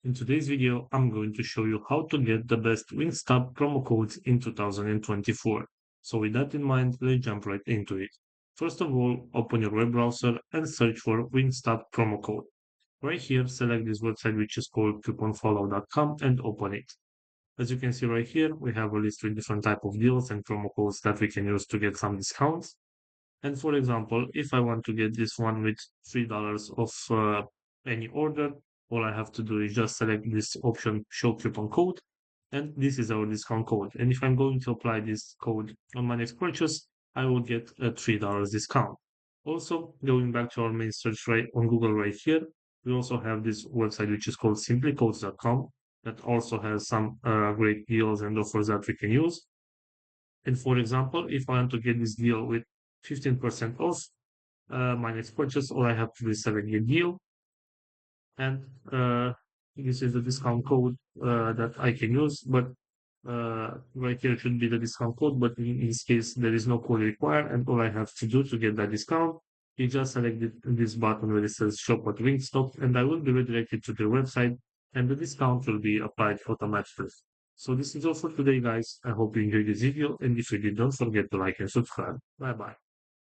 In today's video, I'm going to show you how to get the best Wingstop promo codes in 2024. So with that in mind, let's jump right into it. First of all, open your web browser and search for Wingstop promo code. Right here, select this website which is called couponfollow.com and open it. As you can see right here, we have a list with different type of deals and promo codes that we can use to get some discounts. And for example, if I want to get this one with $3 off any order, all I have to do is just select this option, show coupon code, and this is our discount code. And if I'm going to apply this code on my next purchase, I will get a $3 discount. Also, going back to our main search right on Google right here, we also have this website which is called simplycodes.com that also has some great deals and offers that we can use. And for example, if I want to get this deal with 15% off my next purchase, all I have to do is select the deal. And this is the discount code that I can use. But right here should be the discount code. But in this case, there is no code required. And all I have to do to get that discount is just select this button where it says shop at Wingstop. And I will be redirected to their website. And the discount will be applied automatically. So this is all for today, guys. I hope you enjoyed this video. And if you did, don't forget to like and subscribe. Bye bye.